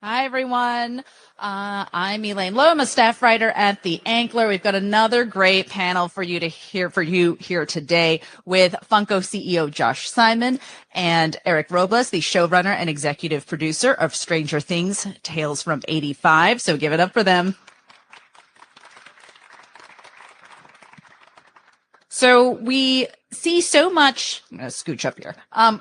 Hi, everyone. I'm Elaine Lowe. I'm a staff writer at The Ankler. We've got another great panel for you here today with Funko CEO Josh Simon and Eric Robles, the showrunner and executive producer of Stranger Things, Tales from '85. So give it up for them. So we see so much, I'm going to scooch up here.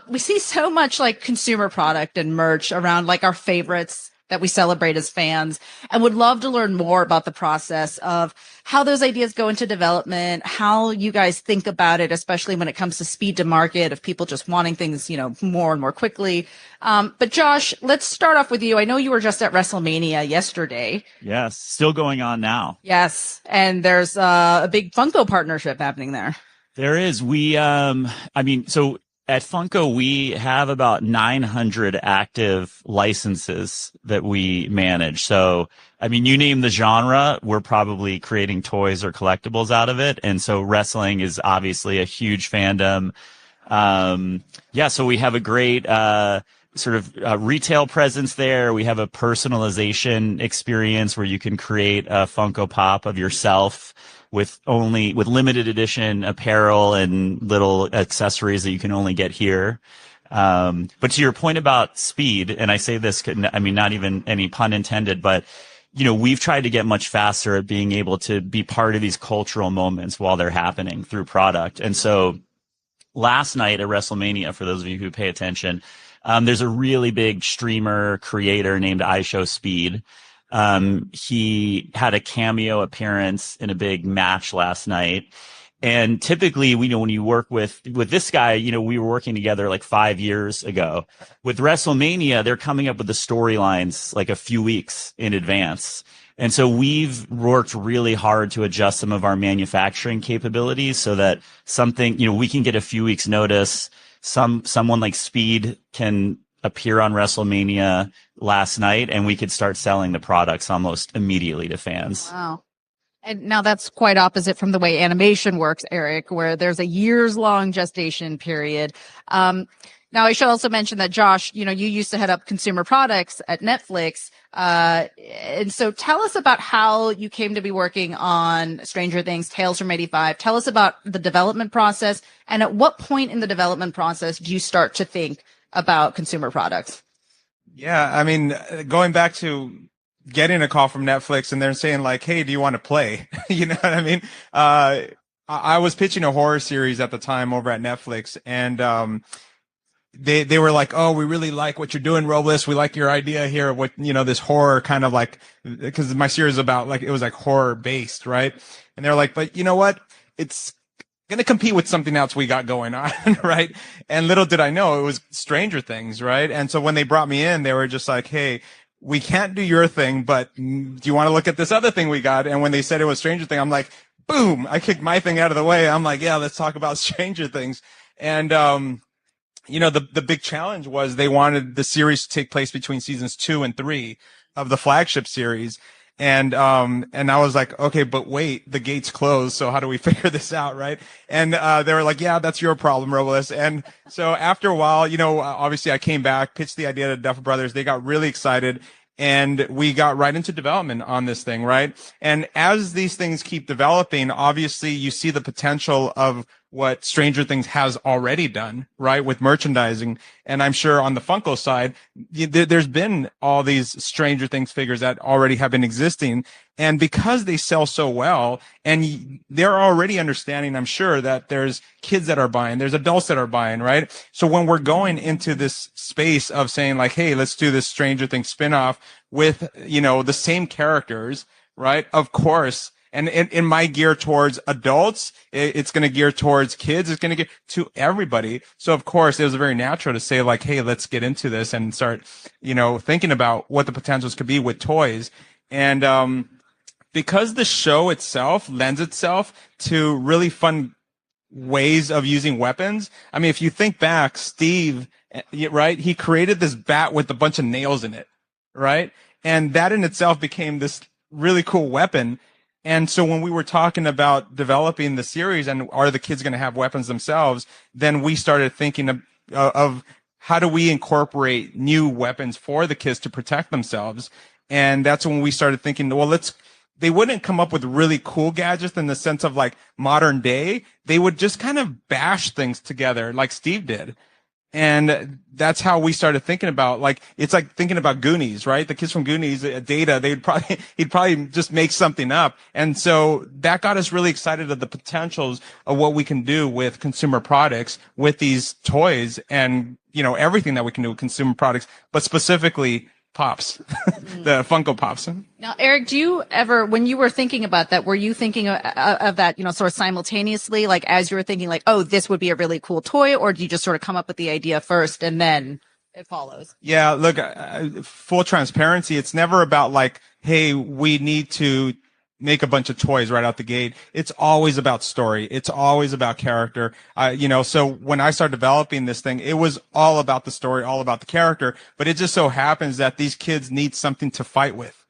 We see so much like consumer product and merch around like our favorites that we celebrate as fans, and would love to learn more about the process of how those ideas go into development, how you guys think about it, especially when it comes to speed to market of people just wanting things, more and more quickly. But Josh, let's start off with you. I know you were just at WrestleMania yesterday. Yes, still going on now. Yes, and there's a big Funko partnership happening there. There is. So at Funko, we have about 900 active licenses that we manage. So, you name the genre, we're probably creating toys or collectibles out of it. And so wrestling is obviously a huge fandom. So we have a great retail presence there. We have a personalization experience where you can create a Funko Pop of yourself with limited edition apparel and little accessories that you can only get here. But to your point about speed, and I say this, not even any pun intended, but we've tried to get much faster at being able to be part of these cultural moments while they're happening through product. And so last night at WrestleMania, for those of you who pay attention, there's a really big streamer creator named iShowSpeed. He had a cameo appearance in a big match last night. And typically, when you work with this guy, we were working together like 5 years ago. With WrestleMania, they're coming up with the storylines like a few weeks in advance. And so we've worked really hard to adjust some of our manufacturing capabilities so that we can get a few weeks notice. Someone like Speed can appear on WrestleMania last night, and we could start selling the products almost immediately to fans. Wow. And now that's quite opposite from the way animation works, Eric, where there's a years-long gestation period. Now, I should also mention that, Josh, you used to head up consumer products at Netflix. And so tell us about how you came to be working on Stranger Things, Tales from '85. Tell us about the development process, and at what point in the development process do you start to think about consumer products? Yeah, going back to getting a call from Netflix and they're saying like, hey, do you want to play? You know what I mean? I was pitching a horror series at the time over at Netflix, and they were like, oh, we really like what you're doing, Robles. We like your idea here of what, this horror kind of like, because my series is about like, it was like horror based, right? And they're like, but you know what? It's going to compete with something else we got going on, right? And little did I know it was Stranger Things, right? And so when they brought me in, they were just like, hey, we can't do your thing, but do you want to look at this other thing we got? And when they said it was Stranger Things, I'm like, boom, I kicked my thing out of the way. I'm like, yeah, let's talk about Stranger Things. And, the big challenge was they wanted the series to take place between seasons 2 and 3 of the flagship series. And I was like, okay, but wait, the gate's closed. So how do we figure this out? Right. And, they were like, yeah, that's your problem, Robles. And so after a while, obviously I came back, pitched the idea to Duffer Brothers. They got really excited, and we got right into development on this thing. Right. And as these things keep developing, obviously you see the potential of what Stranger Things has already done, right, with merchandising. And I'm sure on the Funko side, there's been all these Stranger Things figures that already have been existing. And because they sell so well, and they're already understanding, I'm sure, that there's kids that are buying, there's adults that are buying, right? So when we're going into this space of saying like, hey, let's do this Stranger Things spinoff with, the same characters, right? Of course. And in my gear towards adults, it's going to gear towards kids. It's going to get to everybody. So of course, it was very natural to say like, hey, let's get into this and start, thinking about what the potentials could be with toys. And, because the show itself lends itself to really fun ways of using weapons. If you think back, Steve, right, he created this bat with a bunch of nails in it, right? And that in itself became this really cool weapon. And so when we were talking about developing the series and are the kids going to have weapons themselves, then we started thinking of how do we incorporate new weapons for the kids to protect themselves? And that's when we started thinking, well, they wouldn't come up with really cool gadgets in the sense of like modern day. They would just kind of bash things together like Steve did. And that's how we started thinking about, like, it's like thinking about Goonies, right? The kids from Goonies, Data, he'd probably just make something up. And so that got us really excited of the potentials of what we can do with consumer products with these toys and, everything that we can do with consumer products, but specifically Pops, the Funko Pops. Now, Eric, do you ever, when you were thinking about that, were you thinking of that, sort of simultaneously, like as you were thinking like, oh, this would be a really cool toy, or do you just sort of come up with the idea first and then it follows? Yeah, look, full transparency. It's never about like, hey, we need to make a bunch of toys right out the gate. It's always about story. It's always about character. So when I started developing this thing, it was all about the story, all about the character, but it just so happens that these kids need something to fight with.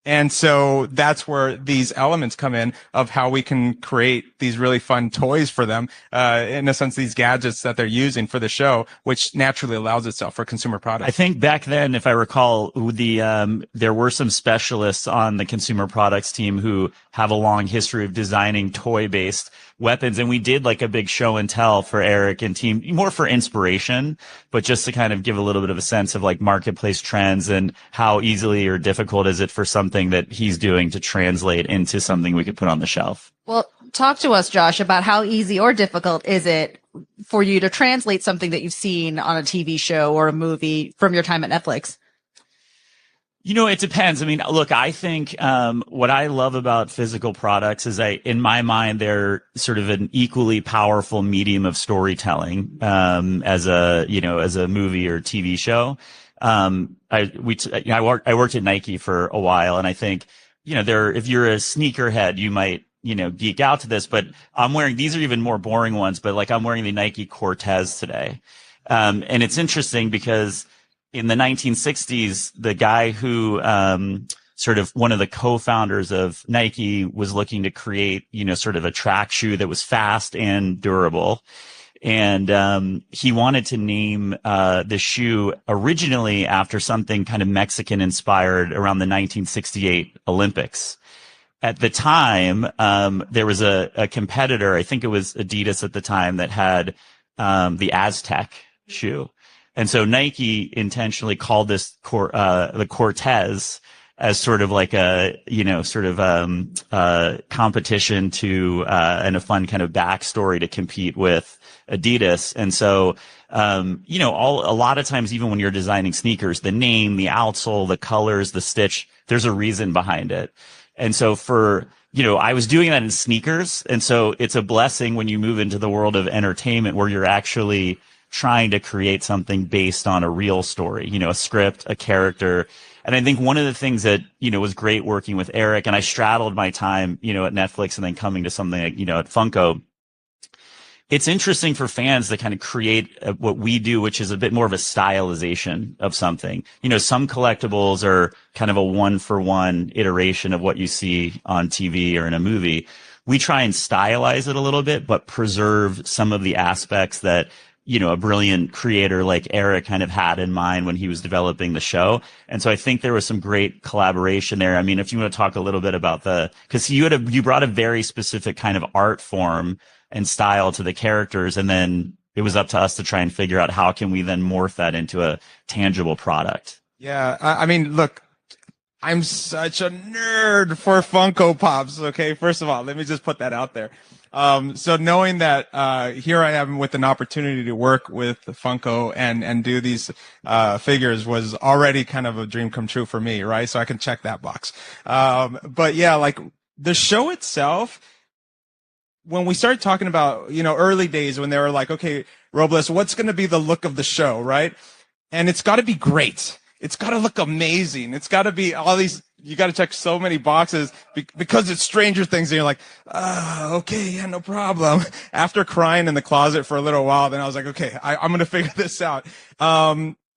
And so that's where these elements come in of how we can create these really fun toys for them, in a sense, these gadgets that they're using for the show, which naturally allows itself for consumer products. I think back then, if I recall, there were some specialists on the consumer products team who have a long history of designing toy-based weapons. And we did like a big show and tell for Eric and team, more for inspiration, but just to kind of give a little bit of a sense of like marketplace trends and how easily or difficult is it for something that he's doing to translate into something we could put on the shelf. Well, talk to us, Josh, about how easy or difficult is it for you to translate something that you've seen on a TV show or a movie from your time at Netflix? It depends. I mean, look, I think what I love about physical products is in my mind, they're sort of an equally powerful medium of storytelling as a movie or TV show. I worked at Nike for a while, and I think if you're a sneakerhead, you might geek out to this, but these are even more boring ones, but like I'm wearing the Nike Cortez today, and it's interesting because in the 1960s, the guy who, sort of one of the co-founders of Nike was looking to create, sort of a track shoe that was fast and durable. And, he wanted to name, the shoe originally after something kind of Mexican inspired around the 1968 Olympics. At the time, there was a competitor, I think it was Adidas at the time, that had, the Aztec shoe. And so Nike intentionally called this the Cortez as sort of like a competition to and a fun kind of backstory to compete with Adidas. And so a lot of times, even when you're designing sneakers, the name, the outsole, the colors, the stitch, there's a reason behind it. And so I was doing that in sneakers, and so it's a blessing when you move into the world of entertainment where you're actually trying to create something based on a real story, a script, a character. And I think one of the things that, was great working with Eric, and I straddled my time, at Netflix and then coming to something like, at Funko. It's interesting for fans to kind of create what we do, which is a bit more of a stylization of something. Some collectibles are kind of a one-for-one iteration of what you see on TV or in a movie. We try and stylize it a little bit, but preserve some of the aspects that a brilliant creator like Eric kind of had in mind when he was developing the show. And so I think there was some great collaboration there. I mean, if you want to talk a little bit about because you brought a very specific kind of art form and style to the characters, and then it was up to us to try and figure out how can we then morph that into a tangible product. Yeah. I mean, look, I'm such a nerd for Funko Pops. Okay. First of all, let me just put that out there. So knowing that, here I am with an opportunity to work with Funko and do these, figures was already kind of a dream come true for me, right? So I can check that box. But yeah, like the show itself, when we started talking about, early days when they were like, okay, Robles, what's going to be the look of the show, right? And it's got to be great. It's got to look amazing. It's got to be all these, you got to check so many boxes because it's Stranger Things. And you're like, okay, yeah, no problem. After crying in the closet for a little while, then I was like, okay, I'm going to figure this out.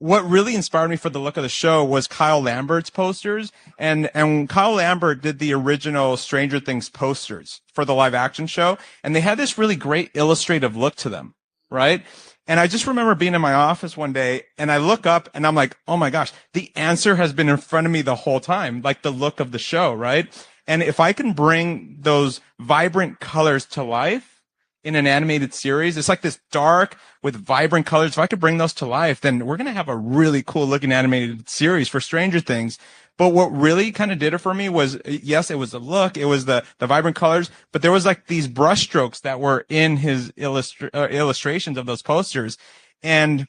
What really inspired me for the look of the show was Kyle Lambert's posters. And Kyle Lambert did the original Stranger Things posters for the live action show. And they had this really great illustrative look to them, right? And I just remember being in my office one day and I look up and I'm like, oh my gosh, the answer has been in front of me the whole time, like the look of the show, right? And if I can bring those vibrant colors to life in an animated series, it's like this dark with vibrant colors. If I could bring those to life, then we're going to have a really cool looking animated series for Stranger Things. But what really kind of did it for me was, yes, it was the look, it was the vibrant colors, but there was like these brush strokes that were in his illustrations of those posters. And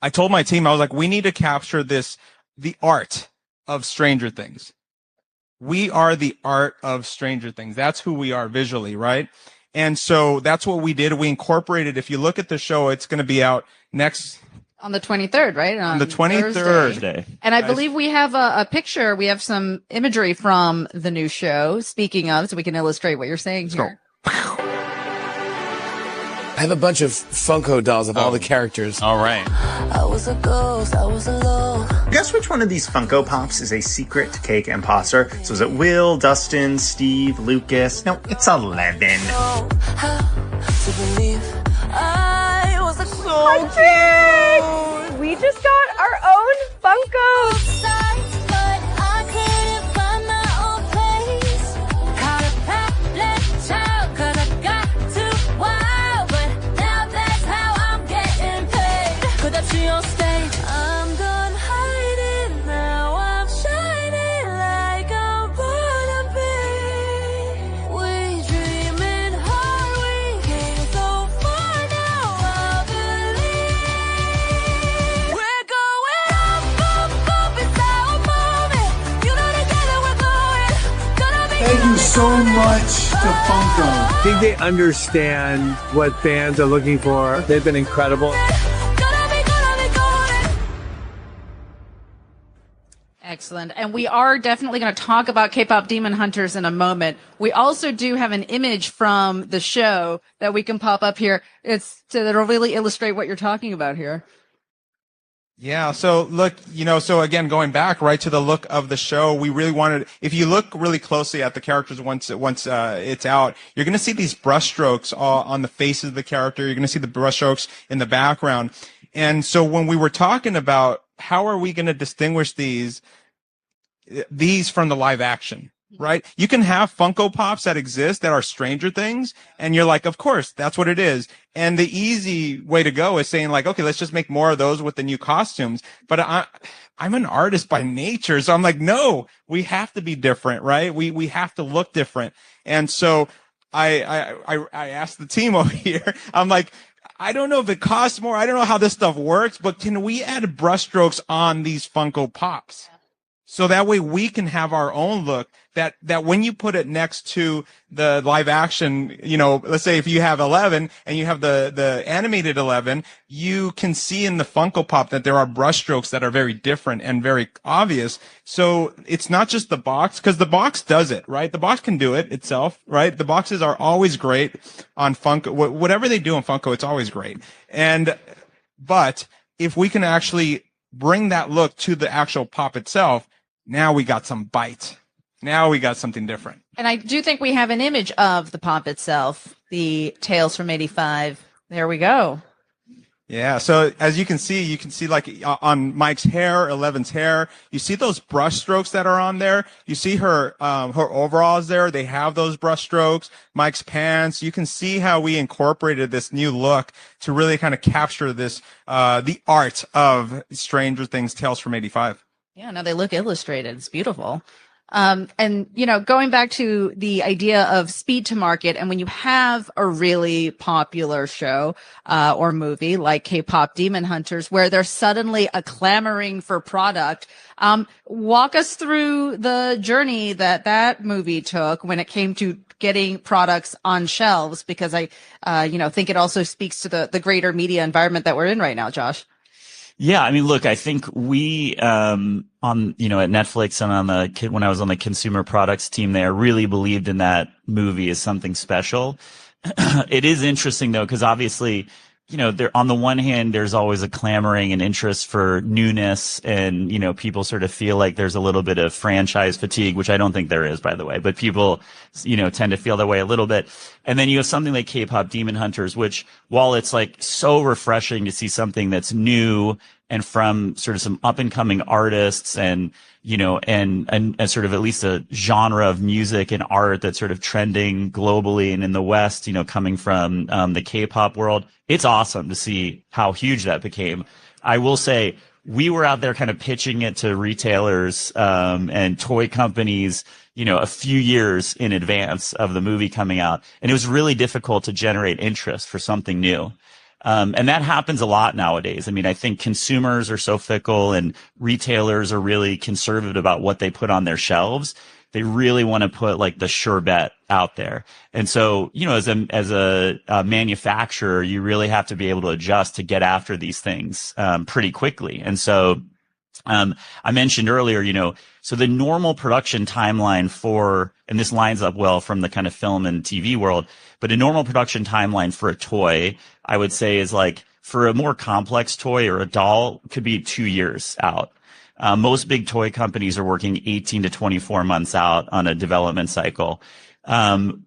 I told my team, I was like, we need to capture the art of Stranger Things. We are the art of Stranger Things. That's who we are visually, right? And so that's what we did. We incorporated, if you look at the show, it's going to be out next on the 23rd, right? On the 23rd. Thursday. And I believe we have a picture. We have some imagery from the new show. Speaking of, so we can illustrate what you're saying here. I have a bunch of Funko dolls of all the characters. All right. I was a ghost, I was alone. Guess which one of these Funko Pops is a secret cake imposter? So is it Will, Dustin, Steve, Lucas? No, it's 11. How to believe I was a Patrick! We just got our own Funkos! Thank you so much to Funko. I think they understand what fans are looking for. They've been incredible. Excellent. And we are definitely going to talk about K-pop Demon Hunters in a moment. We also do have an image from the show that we can pop up here. That'll really illustrate what you're talking about here. Yeah. So look, so again, going back right to the look of the show, we really wanted, if you look really closely at the characters once it's out, you're going to see these brushstrokes on the faces of the character. You're going to see the brushstrokes in the background. And so when we were talking about how are we going to distinguish these from the live action, right? You can have Funko Pops that exist that are Stranger Things, and you're like, of course, that's what it is. And the easy way to go is saying like, okay, let's just make more of those with the new costumes. But I'm an artist by nature, so I'm like, no, we have to be different, right? We have to look different. And so I asked the team over here, I'm like, I don't know if it costs more. I don't know how this stuff works, but can we add brushstrokes on these Funko Pops? So that way we can have our own look that when you put it next to the live action, let's say if you have 11 and you have the animated 11, you can see in the Funko Pop that there are brushstrokes that are very different and very obvious. So it's not just the box, because the box does it, right? The box can do it itself, right? The boxes are always great on Funko. Whatever they do on Funko, it's always great. But if we can actually bring that look to the actual pop itself, now we got some bite. Now we got something different. And I do think we have an image of the pop itself, the Tales from 85. There we go. Yeah. So as you can see like on Mike's hair, 11's hair, you see those brush strokes that are on there. You see her overalls there. They have those brush strokes. Mike's pants. You can see how we incorporated this new look to really kind of capture this, the art of Stranger Things Tales from 85. Yeah, no, they look illustrated. It's beautiful. And, going back to the idea of speed to market, and when you have a really popular show, or movie like K-pop Demon Hunters, where there's suddenly a clamoring for product, walk us through the journey that movie took when it came to getting products on shelves, because I, think it also speaks to the greater media environment that we're in right now, Josh. Yeah, I mean, look, I think we, at Netflix and when I was on the consumer products team there, really believed in that movie as something special. It is interesting though, because obviously there, on the one hand, there's always a clamoring and interest for newness, and, people sort of feel like there's a little bit of franchise fatigue, which I don't think there is, by the way, but people, tend to feel that way a little bit. And then you have something like K-pop Demon Hunters, which, while it's like so refreshing to see something that's new and from sort of some up and coming artists and, and sort of at least a genre of music and art that's sort of trending globally and in the West, coming from the K-pop world. It's awesome to see how huge that became. I will say we were out there kind of pitching it to retailers and toy companies, a few years in advance of the movie coming out. And it was really difficult to generate interest for something new. And that happens a lot nowadays. I mean, I think consumers are so fickle and retailers are really conservative about what they put on their shelves. They really want to put like the sure bet out there. And so, as a manufacturer, you really have to be able to adjust to get after these things, pretty quickly. And so, I mentioned earlier, so the normal production timeline for, and this lines up well from the kind of film and TV world, but a normal production timeline for a toy, I would say, is like for a more complex toy or a doll could be 2 years out. Most big toy companies are working 18 to 24 months out on a development cycle.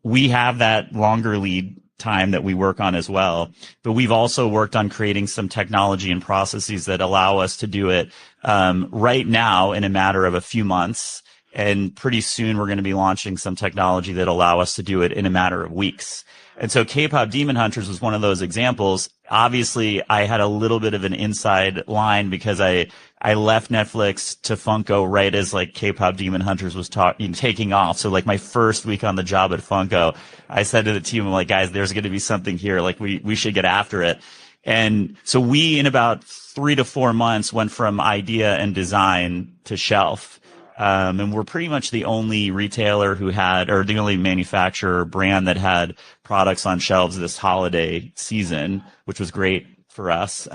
We have that longer lead time that we work on as well, but we've also worked on creating some technology and processes that allow us to do it right now in a matter of a few months. And pretty soon we're going to be launching some technology that allow us to do it in a matter of weeks. And so K-pop Demon Hunters was one of those examples. Obviously, I had a little bit of an inside line because I left Netflix to Funko right as like K-pop Demon Hunters was taking off. So like my first week on the job at Funko, I said to the team, I'm like, guys, there's going to be something here. Like we should get after it. And so we, in about 3 to 4 months, went from idea and design to shelf. And we're pretty much the only retailer who had, or the only manufacturer brand that had products on shelves this holiday season, which was great for us.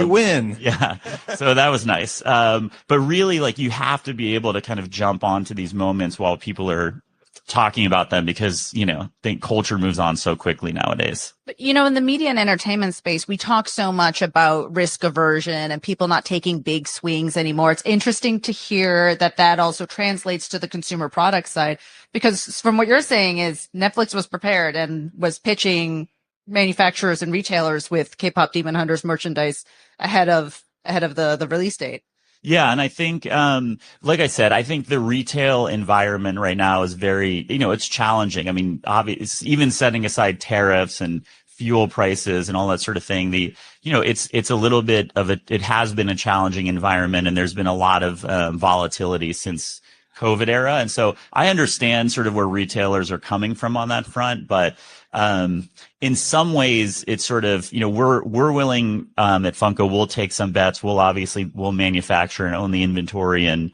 You win. Yeah. So that was nice. But really, like, you have to be able to kind of jump onto these moments while people are talking about them because, I think culture moves on so quickly nowadays. But, in the media and entertainment space, we talk so much about risk aversion and people not taking big swings anymore. It's interesting to hear that also translates to the consumer product side, because from what you're saying is Netflix was prepared and was pitching manufacturers and retailers with K-pop Demon Hunters merchandise ahead of the release date. Yeah. And I think, like I said, I think the retail environment right now is very, it's challenging. I mean, obviously, even setting aside tariffs and fuel prices and all that sort of thing, it's a little bit of it has been a challenging environment, and there's been a lot of volatility since COVID era. And so I understand sort of where retailers are coming from on that front, but in some ways it's sort of, we're willing, at Funko, we'll take some bets. We'll manufacture and own the inventory and,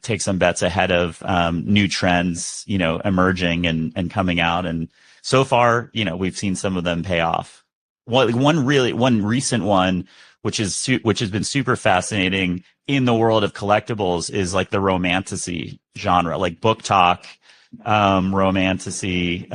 take some bets ahead of, new trends, emerging and coming out. And so far, we've seen some of them pay off. One recent one, which has been super fascinating in the world of collectibles, is like the romantasy genre, like book talk, romantasy.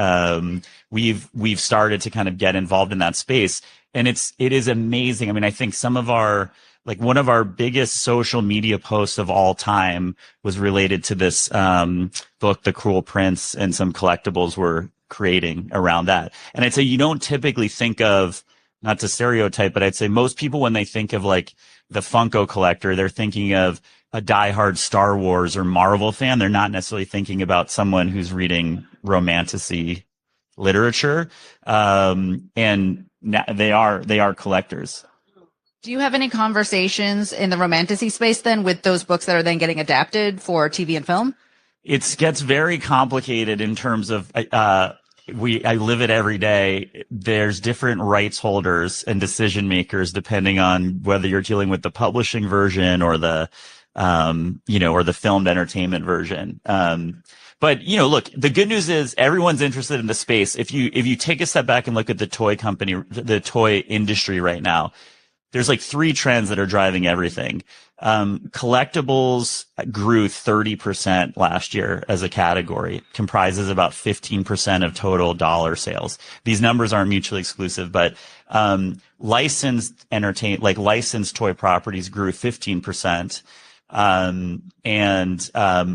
We've started to kind of get involved in that space, and it is amazing. I mean, I think one of our biggest social media posts of all time was related to this book, The Cruel Prince, and some collectibles we're creating around that. And I'd say you don't typically think of, not to stereotype, but I'd say most people, when they think of like the Funko collector, they're thinking of a diehard Star Wars or Marvel fan. They're not necessarily thinking about someone who's reading romantasy literature. And they are collectors. Do you have any conversations in the romantasy space then with those books that are then getting adapted for TV and film? It gets very complicated in terms of, I live it every day. There's different rights holders and decision makers depending on whether you're dealing with the publishing version or the, or the filmed entertainment version. But, look, the good news is everyone's interested in the space. If you take a step back and look at the toy industry right now, there's like three trends that are driving everything. Collectibles grew 30% last year as a category, comprises about 15% of total dollar sales. These numbers aren't mutually exclusive, but licensed toy properties grew 15%.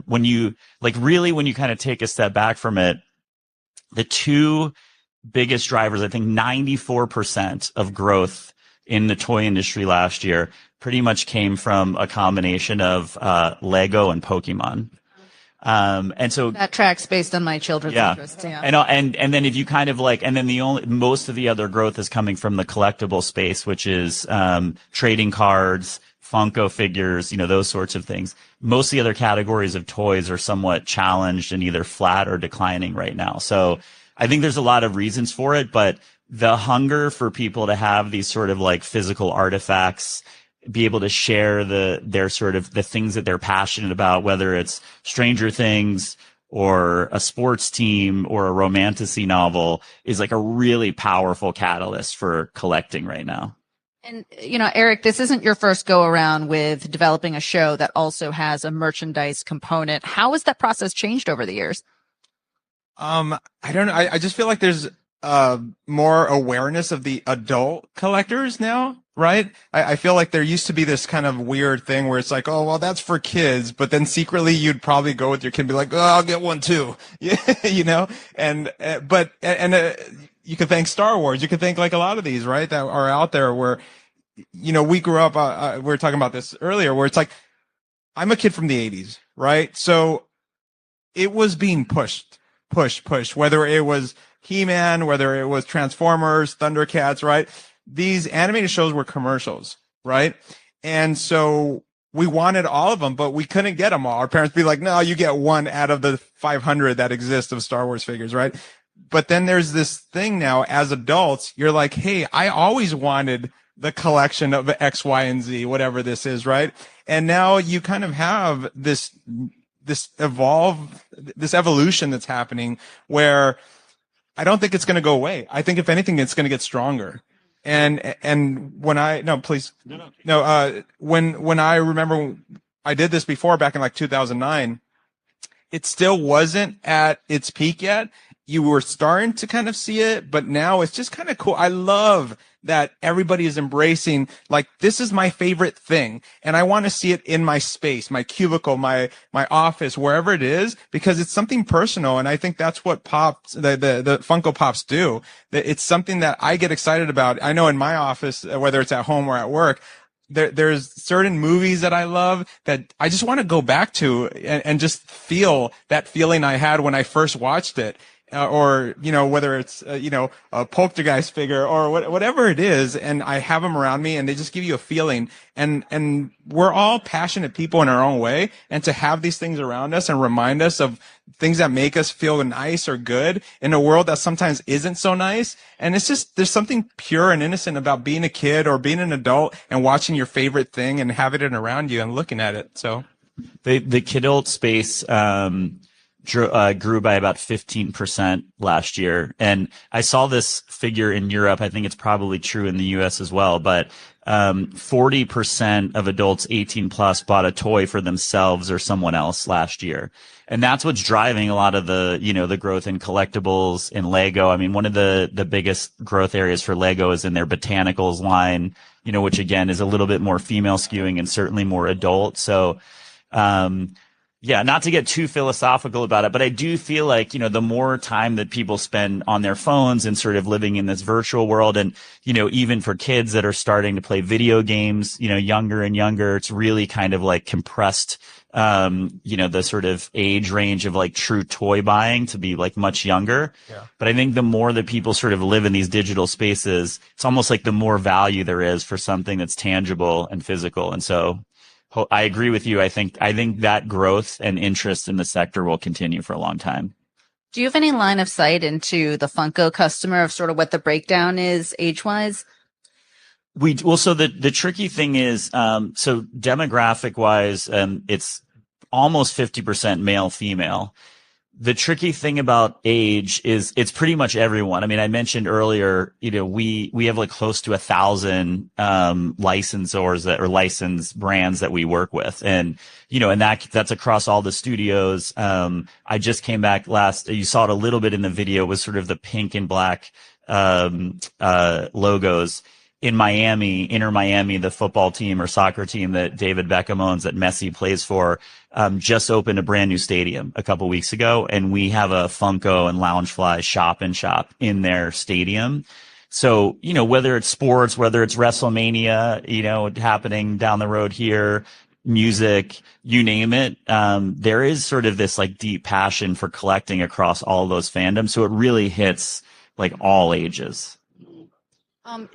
When you kind of take a step back from it, the two biggest drivers, I think 94% of growth in the toy industry last year pretty much came from a combination of Lego and Pokemon. And so that tracks based on my children's interests. Yeah. And then if you kind of most of the other growth is coming from the collectible space, which is trading cards, Funko figures, those sorts of things. Most of the other categories of toys are somewhat challenged and either flat or declining right now. So I think there's a lot of reasons for it, but the hunger for people to have these sort of like physical artifacts, be able to share their sort of the things that they're passionate about, whether it's Stranger Things or a sports team or a romantasy novel, is like a really powerful catalyst for collecting right now. And, Eric, this isn't your first go around with developing a show that also has a merchandise component. How has that process changed over the years? I don't know. I just feel like there's more awareness of the adult collectors now, right? I feel like there used to be this kind of weird thing where it's like, oh, well, that's for kids. But then secretly you'd probably go with your kid and be like, oh, I'll get one too. Yeah, you could thank Star Wars. You could thank like a lot of these, right, that are out there where, we grew up, we were talking about this earlier, where it's like, I'm a kid from the 80s, right? So it was being pushed, whether it was He-Man, whether it was Transformers, Thundercats, right? These animated shows were commercials, right? And so we wanted all of them, but we couldn't get them all. Our parents would be like, no, you get one out of the 500 that exist of Star Wars figures, right? But then there's this thing now as adults, you're like, hey, I always wanted the collection of X, Y, and Z, whatever this is, right? And now you kind of have this evolution that's happening where I don't think it's going to go away. I think if anything, it's going to get stronger. And when I remember I did this before back in like 2009, it still wasn't at its peak yet. You were starting to kind of see it, but now it's just kind of cool. I love that everybody is embracing, like, this is my favorite thing. And I want to see it in my space, my cubicle, my office, wherever it is, because it's something personal. And I think that's what the Funko Pops do. That it's something that I get excited about. I know in my office, whether it's at home or at work, there's certain movies that I love that I just want to go back to and just feel that feeling I had when I first watched it. Or, whether it's, a poltergeist figure or whatever it is. And I have them around me and they just give you a feeling. And we're all passionate people in our own way. And to have these things around us and remind us of things that make us feel nice or good in a world that sometimes isn't so nice. And it's just, there's something pure and innocent about being a kid or being an adult and watching your favorite thing and having it around you and looking at it. So the kidult space, grew by about 15% last year. And I saw this figure in Europe. I think it's probably true in the US as well, but 40% of adults 18 plus bought a toy for themselves or someone else last year. And that's what's driving a lot of the, the growth in collectibles in Lego. I mean, one of the biggest growth areas for Lego is in their botanicals line, which again is a little bit more female skewing and certainly more adult. So, yeah, not to get too philosophical about it, but I do feel like, the more time that people spend on their phones and sort of living in this virtual world and, even for kids that are starting to play video games, younger and younger, it's really kind of like compressed, the sort of age range of like true toy buying to be like much younger. Yeah. But I think the more that people sort of live in these digital spaces, it's almost like the more value there is for something that's tangible and physical. And so I agree with you. I think that growth and interest in the sector will continue for a long time. Do you have any line of sight into the Funko customer of sort of what the breakdown is age-wise? So the tricky thing is, so demographic wise, it's almost 50% male, female. The tricky thing about age is it's pretty much everyone. I mean, I mentioned earlier, we have like close to 1,000 licensors or licensed brands that we work with. And, and that's across all the studios. I just came back you saw it a little bit in the video, was sort of the pink and black logos. In Miami, Inter Miami, the football team or soccer team that David Beckham owns, that Messi plays for, just opened a brand new stadium a couple weeks ago, and we have a Funko and Loungefly shop in their stadium. So, whether it's sports, whether it's WrestleMania, happening down the road here, music, you name it, there is sort of this like deep passion for collecting across all those fandoms. So it really hits like all ages.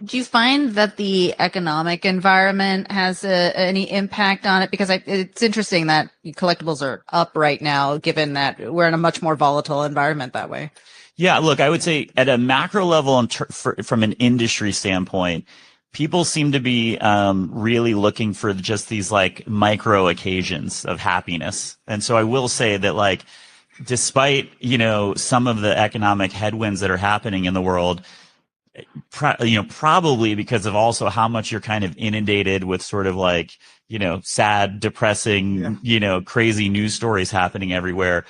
Do you find that the economic environment has any impact on it? Because it's interesting that collectibles are up right now, given that we're in a much more volatile environment that way. Yeah, look, I would say at a macro level, from an industry standpoint, people seem to be really looking for just these like micro occasions of happiness. And so I will say that like, despite, some of the economic headwinds that are happening in the world, probably because of also how much you're kind of inundated with sort of like, sad, depressing, crazy news stories happening everywhere.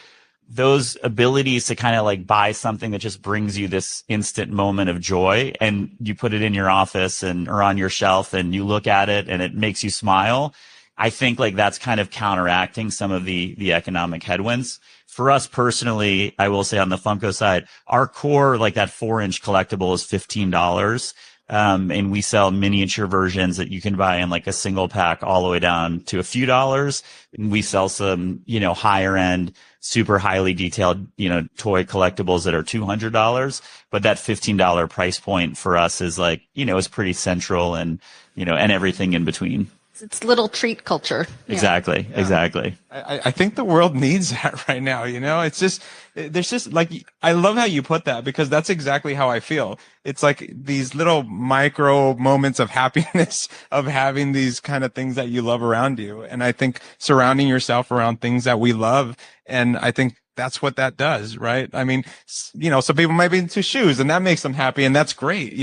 Those abilities to kind of like buy something that just brings you this instant moment of joy, and you put it in your office or on your shelf, and you look at it and it makes you smile. I think like that's kind of counteracting some of the economic headwinds. For us personally, I will say on the Funko side, our core, like that 4-inch collectible is $15. And we sell miniature versions that you can buy in like a single pack all the way down to a few dollars. And we sell some, higher end, super highly detailed, toy collectibles that are $200. But that $15 price point for us is like, is pretty central, and, and everything in between. It's little treat culture. Exactly. Yeah. Exactly. I think the world needs that right now. It's just, there's just like, I love how you put that, because that's exactly how I feel. It's like these little micro moments of happiness of having these kind of things that you love around you. And I think surrounding yourself around things that we love. And I think that's what that does, right? I mean, some people might be into shoes, and that makes them happy, and that's great,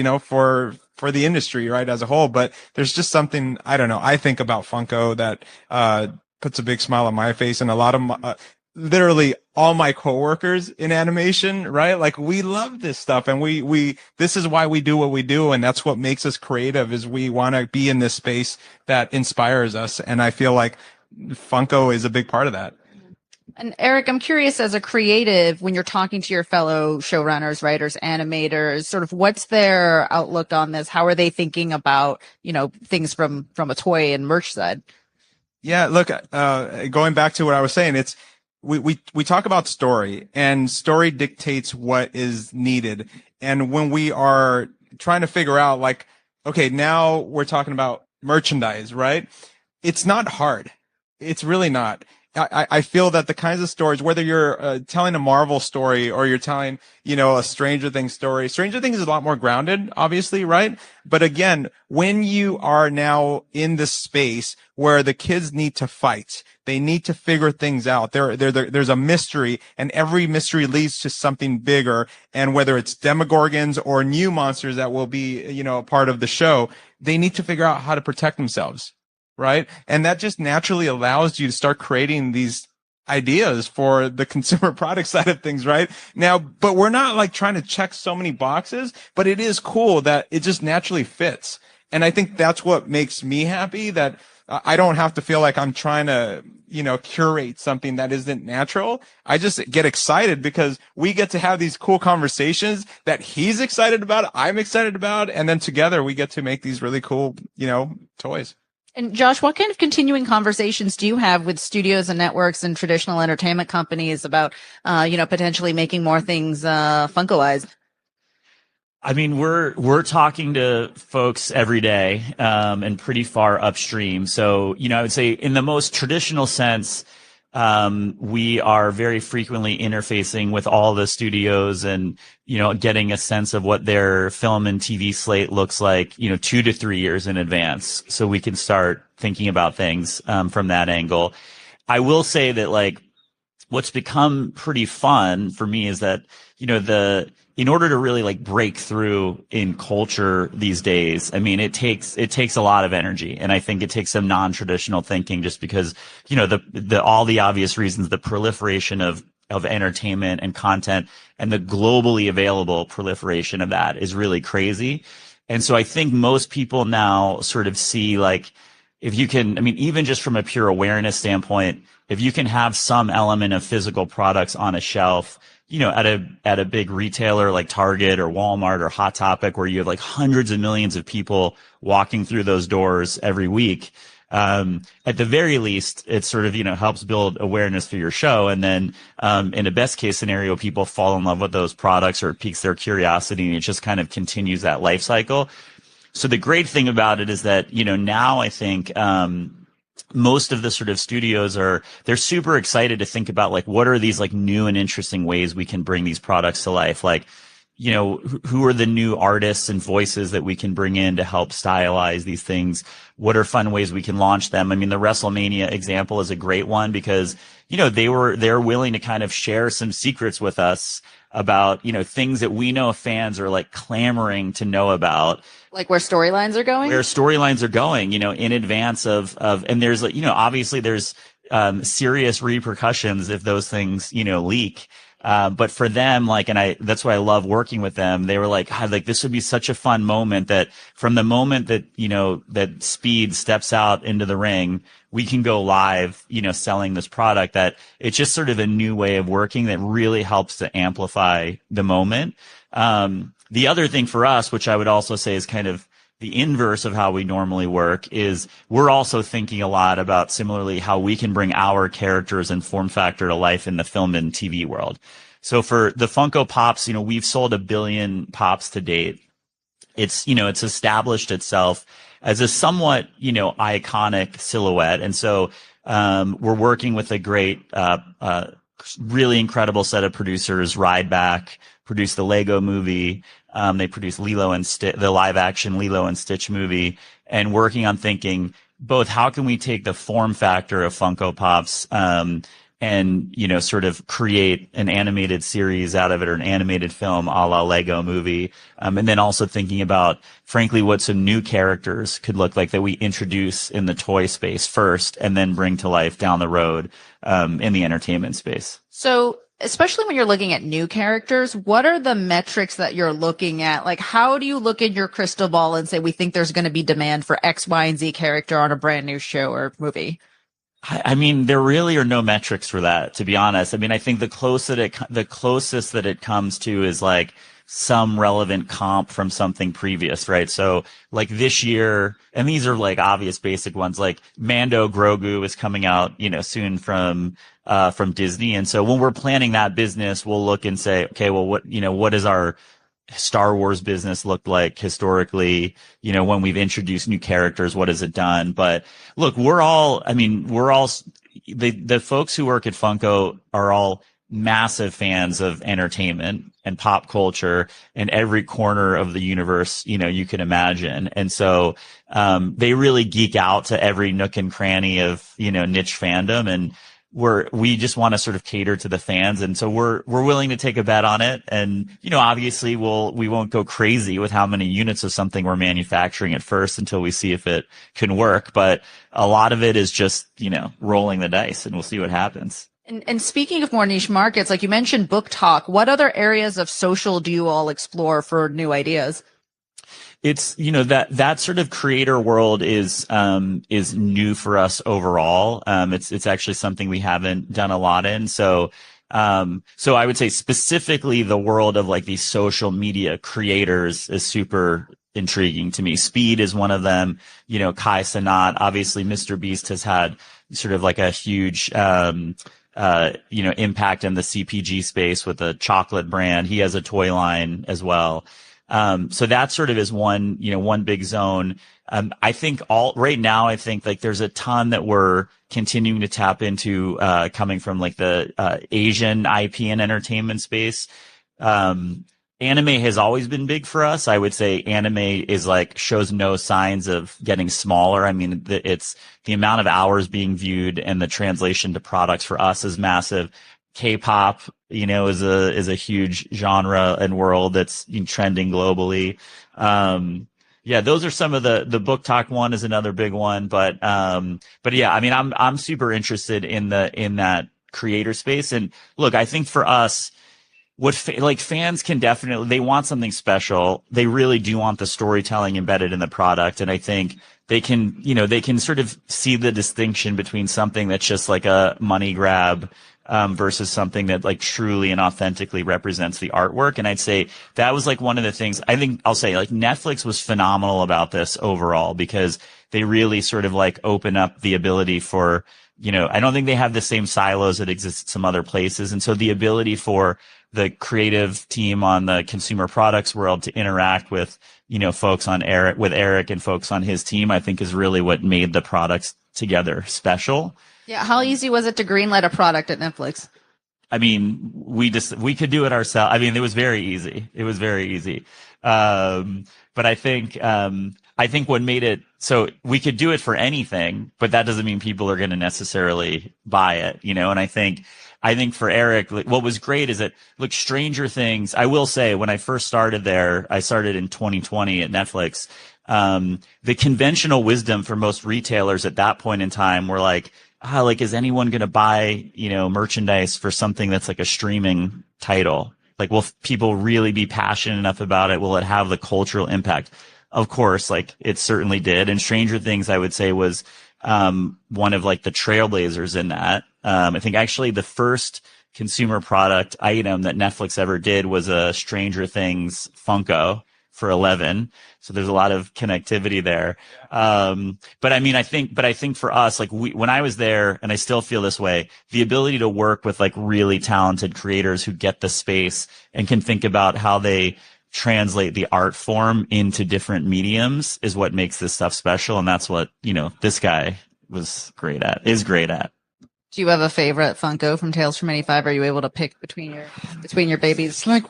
for the industry, right, as a whole. But there's just something, I don't know, I think about Funko that puts a big smile on my face, and a lot of literally all my coworkers in animation, right? Like, we love this stuff, and this is why we do what we do, and that's what makes us creative, is we want to be in this space that inspires us. And I feel like Funko is a big part of that. And Eric, I'm curious, as a creative, when you're talking to your fellow showrunners, writers, animators, sort of what's their outlook on this? How are they thinking about, things from a toy and merch side? Yeah, look, going back to what I was saying, it's, we talk about story, and story dictates what is needed. And when we are trying to figure out, like, okay, now we're talking about merchandise, right? It's not hard. It's really not. I feel that the kinds of stories, whether you're telling a Marvel story or you're telling, a Stranger Things story, Stranger Things is a lot more grounded, obviously, right? But again, when you are now in this space where the kids need to fight, they need to figure things out. There's a mystery, and every mystery leads to something bigger. And whether it's Demogorgons or new monsters that will be, a part of the show, they need to figure out how to protect themselves. Right. And that just naturally allows you to start creating these ideas for the consumer product side of things. Right now, but we're not like trying to check so many boxes, but it is cool that it just naturally fits. And I think that's what makes me happy, that I don't have to feel like I'm trying to, curate something that isn't natural. I just get excited because we get to have these cool conversations that he's excited about, I'm excited about. And then together we get to make these really cool, toys. And Josh, what kind of continuing conversations do you have with studios and networks and traditional entertainment companies about, potentially making more things Funko-ized? I mean, we're talking to folks every day, and pretty far upstream. So, I would say in the most traditional sense, we are very frequently interfacing with all the studios and, getting a sense of what their film and TV slate looks like, 2 to 3 years in advance. So we can start thinking about things, from that angle. I will say that, like, what's become pretty fun for me is that, in order to really like break through in culture these days, I mean, it takes a lot of energy. And I think it takes some non-traditional thinking just because, all the obvious reasons, the proliferation of entertainment and content and the globally available proliferation of that is really crazy. And so I think most people now sort of see like, if you can, I mean, even just from a pure awareness standpoint, if you can have some element of physical products on a shelf, at a big retailer like Target or Walmart or Hot Topic, where you have like hundreds of millions of people walking through those doors every week, at the very least, it sort of, helps build awareness for your show. And then, in a best case scenario, people fall in love with those products or it piques their curiosity and it just kind of continues that life cycle. So the great thing about it is that, now I think, most of the sort of studios they're super excited to think about like, what are these like new and interesting ways we can bring these products to life? Like, who are the new artists and voices that we can bring in to help stylize these things? What are fun ways we can launch them? I mean, the WrestleMania example is a great one because, they're willing to kind of share some secrets with us about, things that we know fans are like clamoring to know about. Like where storylines are going? In advance of, and there's like, obviously there's, serious repercussions if those things, leak. But for them, like, that's why I love working with them. They were like, God, like this would be such a fun moment that from the moment that, that Speed steps out into the ring, we can go live, selling this product, that it's just sort of a new way of working that really helps to amplify the moment. The other thing for us, which I would also say is kind of the inverse of how we normally work, is we're also thinking a lot about similarly how we can bring our characters and form factor to life in the film and TV world. So for the Funko Pops, we've sold 1 billion Pops to date. It's, it's established itself as a somewhat, iconic silhouette. And so, we're working with a great, really incredible set of producers. Rideback produced the Lego movie. They produced the live action Lilo and Stitch movie, and working on thinking both how can we take the form factor of Funko Pops, and, sort of create an animated series out of it or an animated film a la Lego movie. And then also thinking about, frankly, what some new characters could look like that we introduce in the toy space first and then bring to life down the road, in the entertainment space. So, especially when you're looking at new characters, what are the metrics that you're looking at? Like, how do you look in your crystal ball and say, we think there's going to be demand for X, Y, and Z character on a brand new show or movie? I mean, there really are no metrics for that, to be honest. I mean, I think the closest that it comes to is like some relevant comp from something previous, right? So like this year, and these are like obvious basic ones, like Mando Grogu is coming out, soon from Disney. And so when we're planning that business, we'll look and say, okay, well, what is our Star Wars business looked like historically, when we've introduced new characters, what has it done? But look, the folks who work at Funko are all massive fans of entertainment and pop culture and every corner of the universe, you can imagine. And so, they really geek out to every nook and cranny of, niche fandom. And we just want to sort of cater to the fans. And so we're willing to take a bet on it. And, obviously we won't go crazy with how many units of something we're manufacturing at first until we see if it can work. But a lot of it is just, rolling the dice, and we'll see what happens. And speaking of more niche markets, like you mentioned Book Talk, what other areas of social do you all explore for new ideas? It's, that sort of creator world is new for us overall. It's actually something we haven't done a lot in. So I would say specifically the world of like these social media creators is super intriguing to me. Speed is one of them, Kai Cenat, obviously Mr. Beast has had sort of like a huge, impact in the CPG space with a chocolate brand. He has a toy line as well. So that sort of is one big zone. I think right now, I think like there's a ton that we're continuing to tap into, coming from like the, Asian IP and entertainment space. Anime has always been big for us. I would say anime is like shows no signs of getting smaller. I mean, it's the amount of hours being viewed and the translation to products for us is massive. K-pop, is a huge genre and world that's trending globally. Yeah, those are some of the book talk one is another big one, but yeah, I mean, I'm super interested in that creator space. And look, I think for us, fans can definitely, they want something special. They really do want the storytelling embedded in the product. And I think they can sort of see the distinction between something that's just like a money grab, versus something that like truly and authentically represents the artwork. And I'd say that was like one of the things I think I'll say like Netflix was phenomenal about this overall, because they really sort of like open up the ability for, I don't think they have the same silos that exist some other places. And so the ability for the creative team on the consumer products world to interact with, folks on Eric and folks on his team, I think is really what made the products together special. Yeah. How easy was it to greenlight a product at Netflix? I mean, we could do it ourselves. I mean, it was very easy. But I think what made it so we could do it for anything, but that doesn't mean people are going to necessarily buy it, And I think for Eric, what was great is that, look, Stranger Things, I will say when I first started there, I started in 2020 at Netflix. The conventional wisdom for most retailers at that point in time were like, is anyone going to buy, merchandise for something that's like a streaming title? Like, will people really be passionate enough about it? Will it have the cultural impact? Of course, like it certainly did. And Stranger Things, I would say, was one of like the trailblazers in that. I think actually the first consumer product item that Netflix ever did was a Stranger Things Funko for 11. So there's a lot of connectivity there. But I think for us, like when I was there, and I still feel this way, the ability to work with like really talented creators who get the space and can think about how they translate the art form into different mediums is what makes this stuff special. And that's what, this guy is great at. Do you have a favorite Funko from Tales from 85? Are you able to pick between your babies? Like,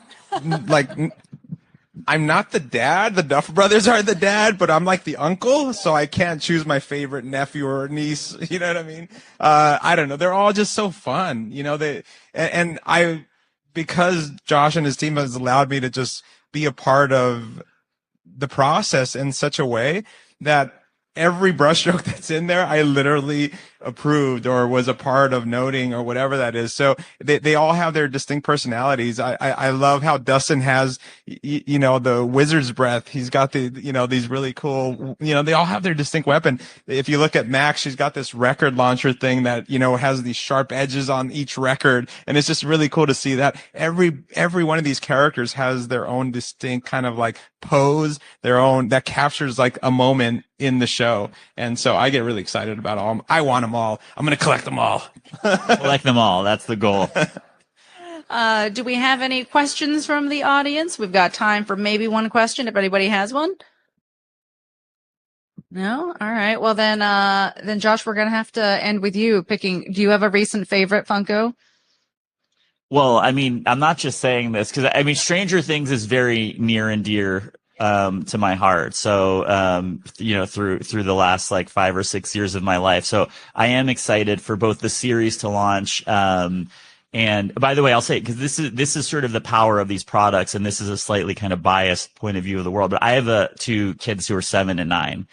I'm not the dad. The Duff brothers are the dad, but I'm like the uncle, so I can't choose my favorite nephew or niece. You know what I mean? I don't know. They're all just so fun. Because Josh and his team has allowed me to just be a part of the process in such a way that every brushstroke that's in there, I literally approved or was a part of noting or whatever that is. So they all have their distinct personalities. I love how Dustin has, the wizard's breath. He's got these really cool, they all have their distinct weapon. If you look at Max, she's got this record launcher thing that, has these sharp edges on each record. And it's just really cool to see that every one of these characters has their own distinct kind of like pose, their own that captures like a moment in the show. And so I get really excited about all. I want them all. I'm going to collect them all. Collect them all. That's the goal. Do we have any questions from the audience? We've got time for maybe one question if anybody has one. No? All right. Well, then Josh, we're going to have to end with you picking. Do you have a recent favorite Funko? Well, I mean, I'm not just saying this because Stranger Things is very near and dear to my heart. So, through the last like 5 or 6 years of my life. So I am excited for both the series to launch. And by the way, I'll say, because this is sort of the power of these products, and this is a slightly kind of biased point of view of the world, but I have 2 kids who are 7 and 9.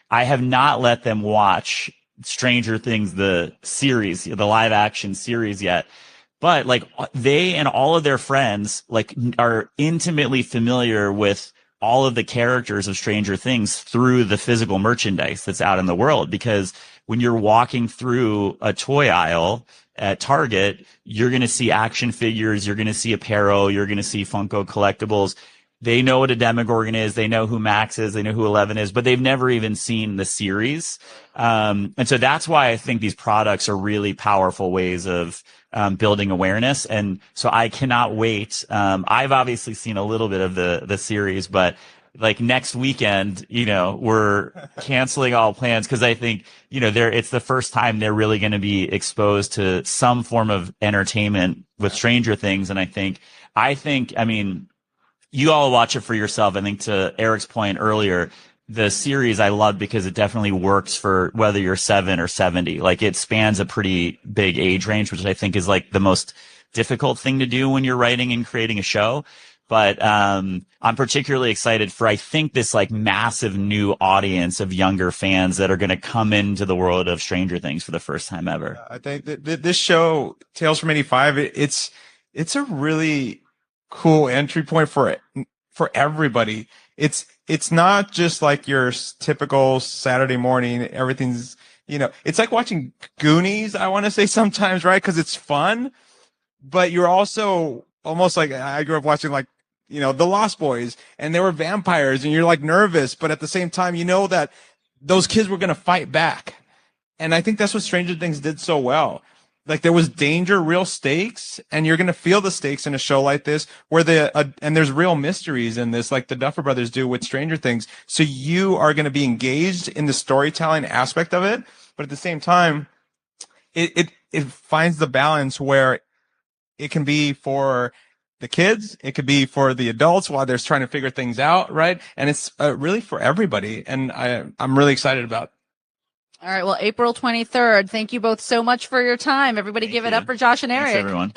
I have not let them watch Stranger Things, the series, the live action series yet. But like they and all of their friends like are intimately familiar with all of the characters of Stranger Things through the physical merchandise that's out in the world. Because when you're walking through a toy aisle at Target, you're going to see action figures, you're going to see apparel, you're going to see Funko collectibles. They know what a Demogorgon is. They know who Max is. They know who 11 is, but they've never even seen the series. And so that's why I think these products are really powerful ways of building awareness. And so I cannot wait. I've obviously seen a little bit of the series, but like next weekend, we're canceling all plans because I think, it's the first time they're really going to be exposed to some form of entertainment with Stranger Things. And I think, you all watch it for yourself. I think to Eric's point earlier, the series I love because it definitely works for whether you're 7 or 70. Like it spans a pretty big age range, which I think is like the most difficult thing to do when you're writing and creating a show. But I'm particularly excited for, I think, this like massive new audience of younger fans that are going to come into the world of Stranger Things for the first time ever. I think that this show, Tales from 85, it's a really cool entry point for everybody. It's not just like your typical Saturday morning. Everything's, it's like watching Goonies, I want to say sometimes, right? Because it's fun, but you're also almost like, I grew up watching like, The Lost Boys, and they were vampires, and you're like nervous, but at the same time, that those kids were going to fight back. And I think that's what Stranger Things did so well. Like there was danger, real stakes, and you're going to feel the stakes in a show like this where and there's real mysteries in this, like the Duffer Brothers do with Stranger Things. So you are going to be engaged in the storytelling aspect of it. But at the same time, it finds the balance where it can be for the kids, it could be for the adults while they're trying to figure things out, right? And it's really for everybody. And I'm really excited about it. All right. Well, April 23rd. Thank you both so much for your time. Everybody give it up for Josh and Eric. Thanks, everyone.